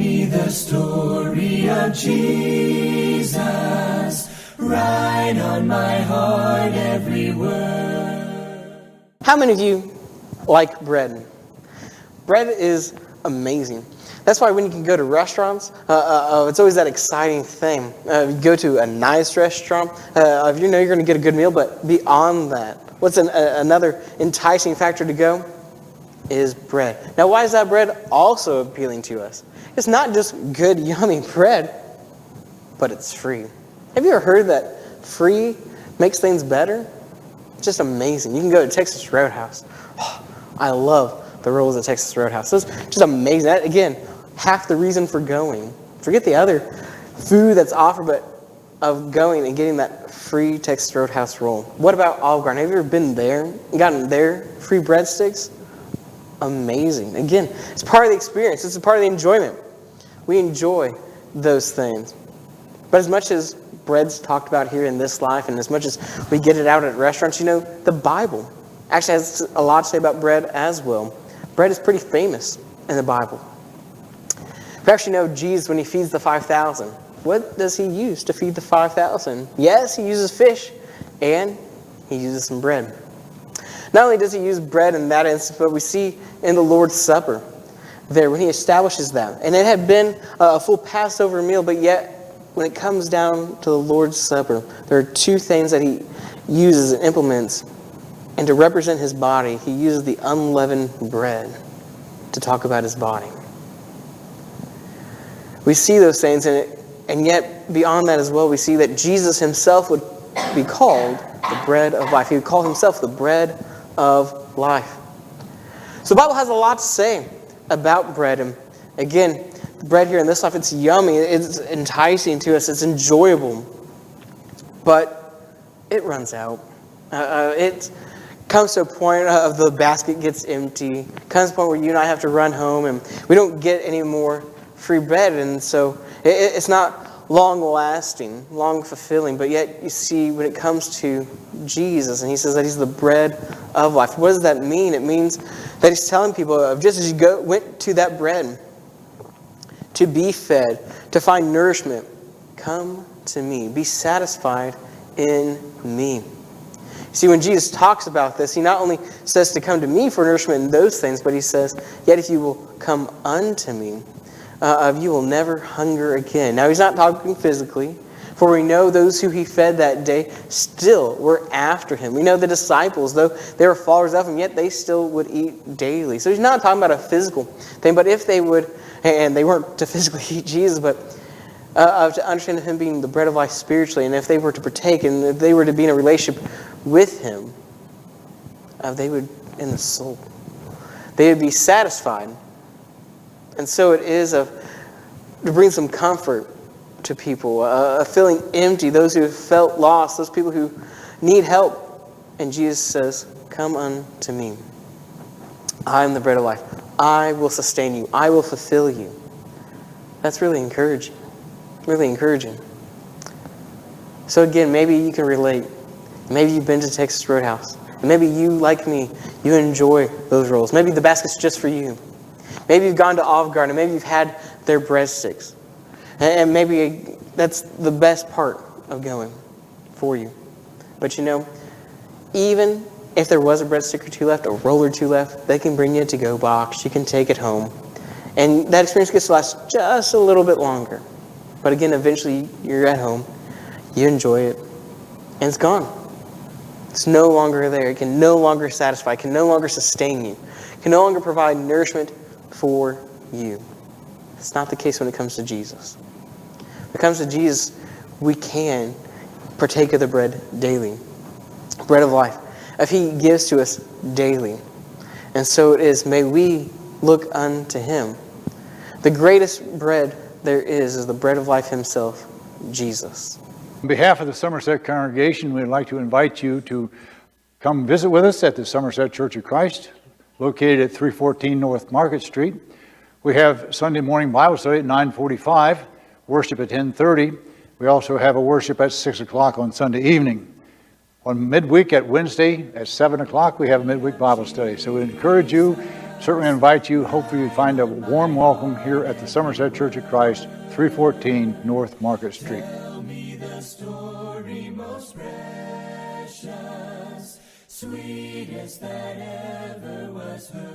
me the story of Jesus. Write on my heart every word. How many of you like bread? Bread is amazing. That's why when you can go to restaurants, it's always that exciting thing. You go to a nice restaurant, if you know you're going to get a good meal, but beyond that, what's another enticing factor to go is bread. Now, why is that bread also appealing to us? It's not just good, yummy bread, but it's free. Have you ever heard that free makes things better? It's just amazing. You can go to Texas Roadhouse. Oh, I love the rolls at Texas Roadhouse. It's just amazing. That, again, half the reason for going. Forget the other food that's offered, but of going and getting that free Texas Roadhouse roll. What about Olive Garden? Have you ever been there and gotten their free breadsticks? Amazing. Again, it's part of the experience. It's a part of the enjoyment. We enjoy those things. But as much as bread's talked about here in this life, and as much as we get it out at restaurants, you know, the Bible actually has a lot to say about bread as well. Bread is pretty famous in the Bible. Perhaps you know Jesus when he feeds the 5,000. What does he use to feed the 5,000? Yes, he uses fish, and he uses some bread. Not only does he use bread in that instance, but we see in the Lord's Supper there when he establishes that. And it had been a full Passover meal, but yet when it comes down to the Lord's Supper, there are two things that he uses and implements. And to represent his body, he uses the unleavened bread to talk about his body. We see those things, and yet beyond that as well, we see that Jesus himself would be called the bread of life. He would call himself the bread of life. So the Bible has a lot to say about bread. And again, the bread here in this life, it's yummy, it's enticing to us, it's enjoyable. But it runs out. It comes to a point of the basket gets empty. Comes to a point where you and I have to run home and we don't get any more free bread. And so it's not long lasting, long fulfilling. But yet you see when it comes to Jesus and he says that he's the bread of life. What does that mean? It means that he's telling people just as you went to that bread to be fed, to find nourishment, come to me. Be satisfied in me. See, when Jesus talks about this, he not only says to come to me for nourishment in those things, but he says, yet if you will come unto me, you will never hunger again. Now, he's not talking physically, for we know those who he fed that day still were after him. We know the disciples, though they were followers of him, yet they still would eat daily. So he's not talking about a physical thing, but if they would, and they weren't to physically eat Jesus, but to understand him being the bread of life spiritually, and if they were to partake, and if they were to be in a relationship with him, they would, in the soul, they would be satisfied. And so it is to bring some comfort to people, feeling empty, those who have felt lost, those people who need help. And Jesus says, come unto me. I am the bread of life. I will sustain you. I will fulfill you. That's really encouraging. Really encouraging. So again, maybe you can relate. Maybe you've been to Texas Roadhouse. And maybe you, like me, you enjoy those rolls. Maybe the basket's just for you. Maybe you've gone to Olive Garden. Maybe you've had their breadsticks. And maybe that's the best part of going for you. But you know, even if there was a breadstick or two left, a roll or two left, they can bring you a to-go box. You can take it home. And that experience gets to last just a little bit longer. But again, eventually you're at home. You enjoy it. And it's gone. It's no longer there. It can no longer satisfy. It can no longer sustain you. It can no longer provide nourishment for you. It's not the case when it comes to Jesus. When it comes to Jesus, we can partake of the bread daily. Bread of life. If he gives to us daily. And so it is, may we look unto him. The greatest bread there is the bread of life himself, Jesus. On behalf of the Somerset congregation, we'd like to invite you to come visit with us at the Somerset Church of Christ, located at 314 North Market Street. We have Sunday morning Bible study at 9:45, worship at 10:30. We also have a worship at 6 o'clock on Sunday evening. On midweek at Wednesday at 7 o'clock, we have a midweek Bible study. So we encourage you certainly invite you. Hopefully you find a warm welcome here at the Somerset Church of Christ, 314 North Market Street. Tell me the story most precious, sweetest that ever was heard.